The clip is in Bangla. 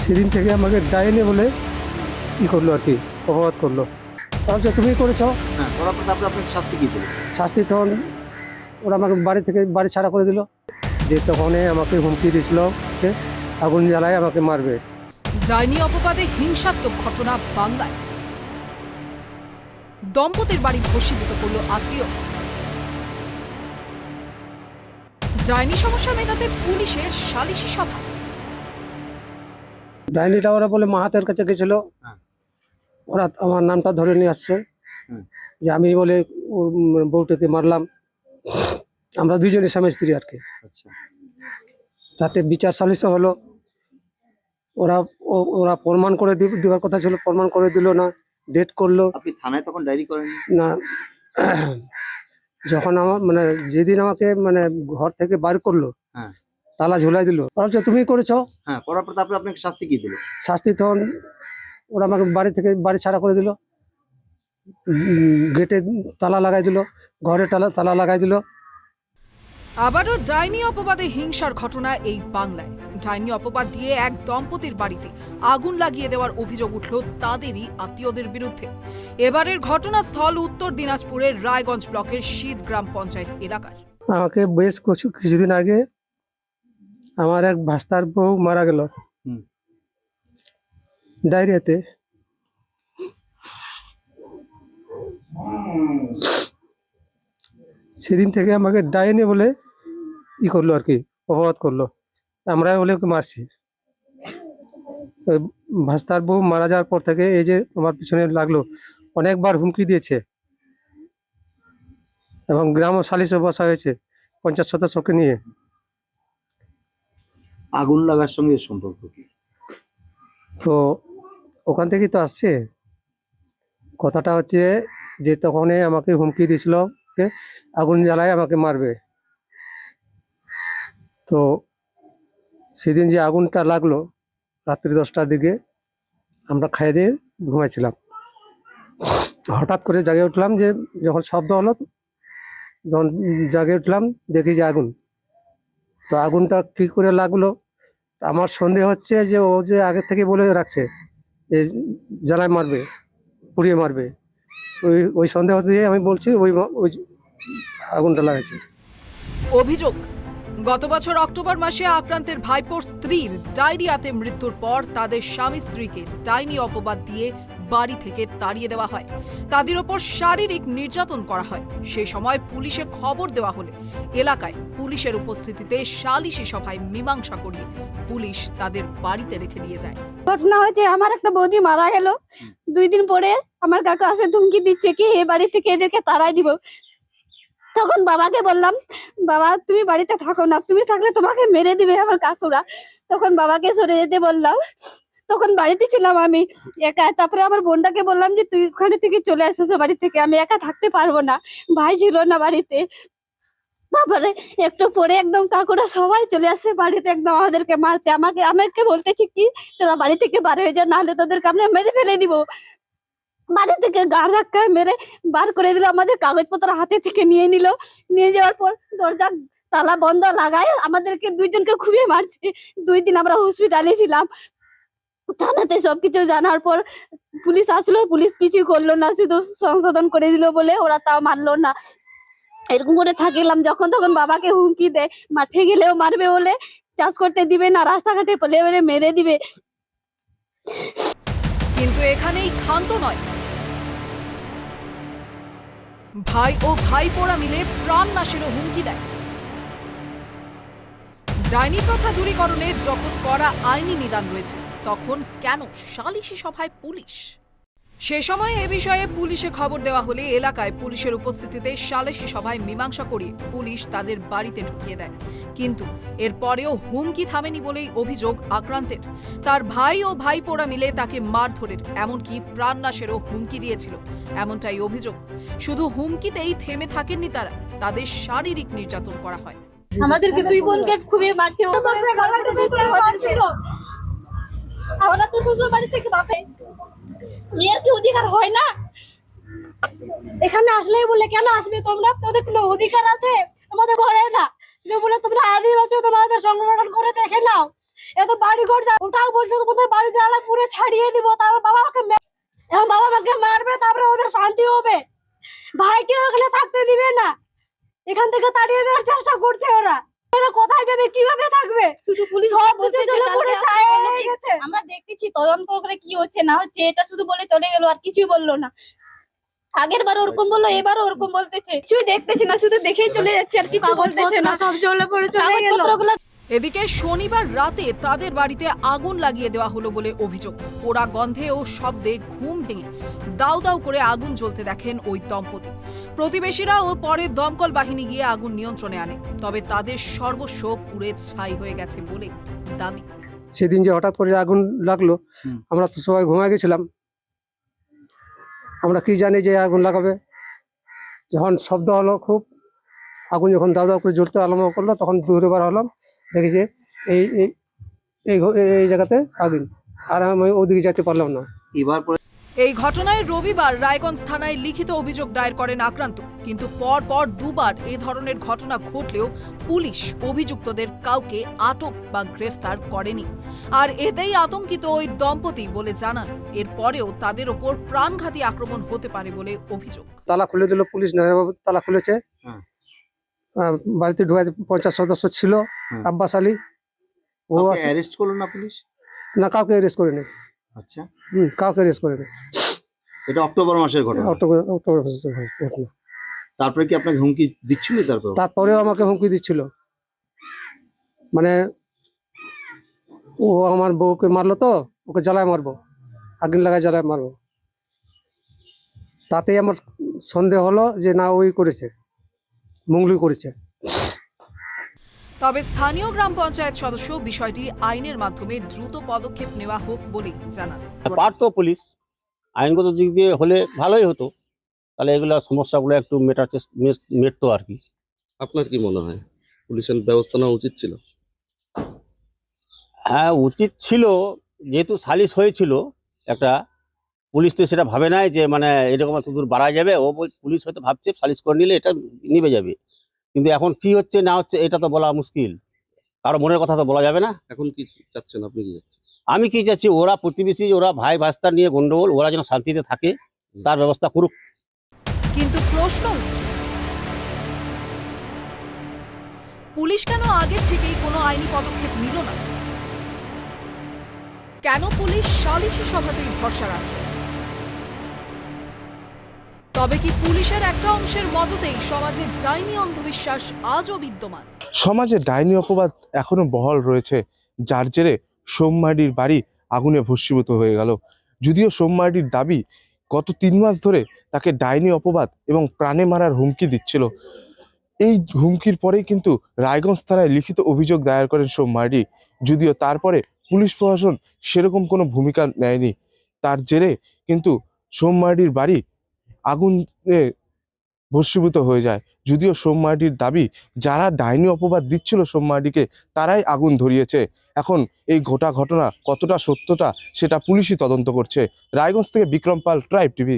সেদিন থেকে আমাকে ডাইনি বলে ই করলো আর কি, অপবাদ করলো। তাহলে তুমি করেছো। হ্যাঁ, করার পর তারপরে আপনাকে শাস্তি কি দিল? শাস্তি তখন ওরা আমাকে বাড়ি ছাড়া করে দিল। যে তখনই আমাকে হুমকি দিয়েছিল যে আগুন জ্বালায় আমাকে মারবে। ডাইনি অপবাদে হিংসাত্মক ঘটনা বাংলায়। দম্পতির বাড়ি ভস্মীভূত করল আত্মীয়। ডাইনি সমস্যা মেটাতে পুলিশের সালিশি সভা। ডাইনিটা ওরা বলে মাহাতের কাছে গেছিল। হ্যাঁ। ওরা আমার নামটা ধরে নিয়ে আসছে যে আমি বলে ওর বউটাকে মারলাম। আমরা দুইজনের স্বামী স্ত্রী আর কি। আচ্ছা, তাতে বিচার সালিশও হলো। ওরা ওরা প্রমাণ করে দেওয়ার কথা ছিল, প্রমাণ করে দিল না, ডেট করলো আপনি থানায় তখন ডায়েরি করেন? না। যখন আমার মানে যেদিন আমাকে মানে ঘর থেকে বার করলো, হ্যাঁ, তালা ঝুলাই দিল। বলছে তুমি করেছো। হ্যাঁ, করার পর তারপরে আপনাকে শাস্তি কি দিল? শাস্তি তখন ওরা আমাকে বাড়ি ছাড়া করে দিল। গেটে তালা লাগাই দিল, ঘরে তালা লাগাই দিল। আবারও ডাইনি অপবাদে হিংসার ঘটনা এই বাংলায়। ডাইনি অপবাদ দিয়ে এক দম্পতির বাড়িতে আগুন লাগিয়ে দেওয়ার অভিযোগ উঠল তাদেরই আত্মীয়দের বিরুদ্ধে। এবারের ঘটনাস্থল উত্তর দিনাজপুরের রায়গঞ্জ ব্লকের শীত গ্রাম পঞ্চায়েত এলাকার। আমাকে বেশ কিছুদিন আগে আমার এক ভাস্তার বউ মারা গেল ডায়রিয়াতে। সেদিন থেকে আমাকে ডাইনি বলে ই করলো আর কি, অপবাদ করলো। আমরা বলে ওকে মারছি। ওই ভাস্তার বউ মারা যাওয়ার পর থেকে এই যে আমার পিছনে লাগলো, অনেকবার হুমকি দিয়েছে এবং গ্রাম সালিশে বসা হয়েছে পঞ্চায়েত সদস্যকে নিয়ে। আগুন লাগার সঙ্গে সম্পর্ক কি? তো ওখান থেকেই তো আসছে কথাটা, হচ্ছে যে তখনই আমাকে হুমকি দিয়েছিল যে আগুন জ্বালায় আমাকে মারবে। তো সেদিন যে আগুনটা লাগলো রাত্রি 10টার দিকে, আমরা খাইয়ে দিয়ে ঘুমাইছিলাম। হঠাৎ করে জাগে উঠলাম, যে যখন শব্দ হলো যখন জাগে উঠলাম দেখি যে আগুন। তো আগুনটা কী করে লাগলো, আমার সন্দেহ হচ্ছে যে ও যে আগে থেকে বলে রাখছে যে জ্বালায় মারবে, পুড়িয়ে মারবে। ওই সন্দেহ দিয়ে আমি বলছি ওই আগুনটা লাগাইছে। অভিযোগ, গত বছর অক্টোবর মাসে আক্রান্তের ভাইপোর স্ত্রীর ডায়রিয়াতে মৃত্যুর পর তাদের স্বামী স্ত্রীকে ডাইনি অপবাদ দিয়ে বাড়ি থেকে তাড়িয়ে দেওয়া হয়। তাদের ওপর শারীরিক নির্যাতন করা হয়। সেই সময় পুলিশে খবর দেওয়া হলে এলাকায় পুলিশের উপস্থিতিতে সালিশি সভায় মীমাংসা করিয়ে পুলিশ তাদের বাড়িতে রেখে দিয়ে যায়। ঘটনা হয়েছে, আমার একটা বৌদি মারা গেল। 2 দিন পরে আমার কাকা আসে ধমকি দিচ্ছে কি এ বাড়ি থেকে এদেরকে তাড়াই দিব। তখন বাবাকে বললাম, বাবা তুমি বাড়িতে থাকো না, তুমি থাকলে তোমাকে মেরে দিবে আমার কাকুরা। তখন বাবাকে সরে যেতে বললাম। তখন বাড়িতে ছিলাম আমি একা। তারপরে আমার বোনটাকে বললাম যে তুই ওখানে থেকে চলে আসিস বাড়ি থেকে, আমি একা থাকতে পারবো না, ভাই ছিল না বাড়িতে। তারপরে একটু পরে একদম কাকুরা সবাই চলে আসে বাড়িতে, একদম আমাদেরকে মারতে। আমাকে বলতেছি কি তোরা বাড়ি থেকে বার হয়ে যা, নাহলে তোদেরকে আমরা মেরে ফেলে দিব। বাড়ি থেকে গাড় ধাক্কায় মেরে বার করে দিল, আমাদের কাগজপত্র হাতে থেকে নিয়ে নিল। নিয়ে যাওয়ার পর দরজা তালা বন্ধ লাগায় আমাদেরকে দুইজনকে খুবই মারছে। 2 দিন আমরা হসপিটালে ছিলাম। থানাতে সবকিছু জানার পর পুলিশ আসলো, পুলিশ কিছু করলো না, শুধু সংশোধন করে দিল বলে ওরা তাও মানলো না। এরকম করে থাকিলাম, যখন তখন বাবাকে হুমকি দেয় মাঠে গেলেও মারবে বলে, চাষ করতে দিবে না, রাস্তাঘাটে পেলে মেরে দিবে। কিন্তু এখানেই ক্ষান্ত নয়। ভাই ও ভাইপোরা মিলে প্রাণ নাশেরও হুমকি দেয়। ডাইনি প্রথা দূরীকরণে যখন কড়া আইনি নিদান রয়েছে, তখন কেন সালিশি সভায় পুলিশ? সে সময় এ বিষয়ে পুলিশে খবর দেওয়া হলে এলাকায় পুলিশের উপস্থিতিতে সালিশি সভায় মীমাংসা করিয়ে পুলিশ তাদের বাড়িতে ঢুকিয়ে দেয়। কিন্তু এরপরেও হুমকি থামেনি বলেই অভিযোগ আক্রান্তের। তার ভাই ও ভাইপোরা মিলে তাকে মারধরের, এমনকি প্রাণনাশেরও হুমকি দিয়েছিল, এমনটাই অভিযোগ। শুধু হুমকিতেই থেমে থাকেননি তারা, তাদের শারীরিক নির্যাতন করা হয়। আমাদেরকে 2 বোনকে খুবই মারছে। আমরা তো শ্বশুর বাড়ি থেকে বাপে, মেয়ের কি অধিকার হয় না? এখানে আসলেই বলে কেন আসবে তোমরা, তোদের কোনো অধিকার আছে? তোমাদের ঘরে না যে বলে তোমরা আদিবাসী, তোমাদের সংগঠন করে দেখে নাও, এত বাড়ি ঘর যা ওটাও বলছো কোথায় বাড়ি জ্বালা পুরো ছাড়িয়ে দিব, তারপর বাবা এবং বাবা আমাকে মারবে, তারপরে ওদের শান্তি হবে। ভাইকে ওখানে থাকতে দিবে না, এখান থেকে তাড়িয়ে দেওয়ার চেষ্টা করছে ওরা। ওরা কোথায় যাবে, কিভাবে থাকবে? শুধু পুলিশ সব বলতে কিছু চলে পড়ে ছাই হয়ে গেছে। আমরা দেখতেছি তদন্ত করে কি হচ্ছে না হচ্ছে, এটা শুধু বলে চলে গেল, আর কিছুই বললো না। আগের বার ওরকম বললো, এবারও ওরকম বলতেছে, কিছুই দেখতেছি না, শুধু দেখেই চলে যাচ্ছে আর কিছু বলতেছে না। সব চলে পড়ে চলে গেল। কাগজপত্রগুলো এদিকে শনিবার রাতে তাদের বাড়িতে আগুন লাগিয়ে দেওয়া হলো বলে অভিযোগ। পোড়া গন্ধে ও শব্দে ঘুম ভেঙে দাউ দাউ করে আগুন জ্বলতে দেখেন ওই দম্পতি। প্রতিবেশীরা ও পরে দমকল বাহিনী গিয়ে আগুন নিয়ন্ত্রণে আনে, তবে তাদের সর্বস্ব পুড়ে ছাই হয়ে গেছে বলে দাবি। সেদিন যে হঠাৎ করে আগুন লাগলো, আমরা তো সবাই ঘুমায় গেছিলাম, আমরা কি জানি যে আগুন লাগাবে। যখন শব্দ হলো খুব, আগুন যখন দাউ দাউ করে জ্বলতে আরম্ভ করলো, তখন দূরে বার হলাম, দেখি যে এই এই এই জায়গাতে আগুন, আর আমি ওদিকে যেতে পারলাম না। এবার পরে এই ঘটনায় রবিবার রায়গঞ্জ থানায় লিখিত অভিযোগ দায়ের করেন আক্রান্ত, কিন্তু পর দুবার এ ধরনের ঘটনা ঘটলেও পুলিশ অভিযুক্তদের কাউকে আটক বা গ্রেফতার করেনি। আর এতেই আতঙ্কিত ওই দম্পতি বলে জানান, এরপরেও তাদের ওপর প্রাণঘাতী আক্রমণ হতে পারে বলে অভিযোগ। তালা খুলে দিল পুলিশ, নারায়ণবাবু তালা খুলেছে। বাড়িতে ঢুকে 50 সদস্য ছিল। আব্বাস আলী ও অ্যারেস্ট করলো না পুলিশ? না, কাউকে অ্যারেস্ট করেনি। আচ্ছা, কাউকে অ্যারেস্ট করেনি। এটা অক্টোবর মাসের ঘটনা। অক্টোবর ঘটনা। তারপরে কি আপনাকে হুমকি দিচ্ছিল? তারপরেও আমাকে হুমকি দিচ্ছিল, মানে ও আমার বউকে মারলো, তো ওকে জ্বালায় মারবো, আগুন লাগায় জ্বালায় মারবো। তাতেই আমার সন্দেহ হলো যে না, ওই করেছে, মুংলি করেছে। তবে স্থানীয় গ্রাম পঞ্চায়েত সদস্য বিষয়টি আইনের মাধ্যমে দ্রুত পদক্ষেপ নেওয়া হোক বলে জানান। পারতো পুলিশ, আইনগত দিক দিয়ে হলে ভালোই হতো, তাহলে এগুলো সমস্যাগুলো একটু মেটতো আর কি। আপনার কি মনে হয় পুলিশের ব্যবস্থা নেওয়া উচিত ছিল? হ্যাঁ, উচিত ছিল, যেহেতু সালিশ হয়েছিল একটা, পুলিশ তো সেটা ভাবে নাই যে মানে এরকম এত দূর বাড়া যাবে। পুলিশ হয়তো ভাবছে সালিশ করে নিলে এটা নিভে যাবে, কিন্তু এখন কি হচ্ছে না হচ্ছে এটা তো বলা মুশকিল, কারো মনের কথা তো বলা যাবে না। এখন কি চাচ্ছেন আপনি? কি চাচ্ছেন? আমি কি চাচ্ছি, ওরা প্রতিবেশী, ওরা ভাই ভাস্তা নিয়ে গন্ডগোল, ওরা যেন শান্তিতে থাকে, তার ব্যবস্থা করুক। কিন্তু প্রশ্ন উঠছে, পুলিশ কেন আগের থেকেই কোনো আইনি পদক্ষেপ নিল না? কেন পুলিশ সালিশি সভাতেই ভরসা রাখে? তবে কি পুলিশের একটা অংশের মদতেই সমাজের ডাইনি অন্ধবিশ্বাস আজও বিদ্যমান? সমাজে ডাইনি অপবাদ এখনো বহাল রয়েছে, যার জেরে সোমমার্ডির বাড়ি আগুনে ভস্মীভূত হয়ে গেল। যদিও সোমমার্ডির দাবি গত 3 মাস ধরে তাকে ডাইনি অপবাদ এবং প্রাণে মারার হুমকি দিচ্ছিল। এই হুমকির পরেই কিন্তু রায়গঞ্জ থানায় লিখিত অভিযোগ দায়ের করেন সোমমার্ডি। যদিও তারপরে পুলিশ প্রশাসন সেরকম কোনো ভূমিকা নেয়নি, তার জেরে কিন্তু সোমমার্ডির বাড়ি আগুনে ভস্মীভূত হয়ে যায়। যদিও সোমমার্ডির দাবি, যারা ডাইনি অপবাদ দিচ্ছিল সোমমার্ডিকে, তারাই আগুন ধরিয়েছে। এখন এই গোটা ঘটনা কতটা সত্যতা সেটা পুলিশই তদন্ত করছে। রায়গঞ্জ থেকে বিক্রম পাল, ট্রাইব টিভি।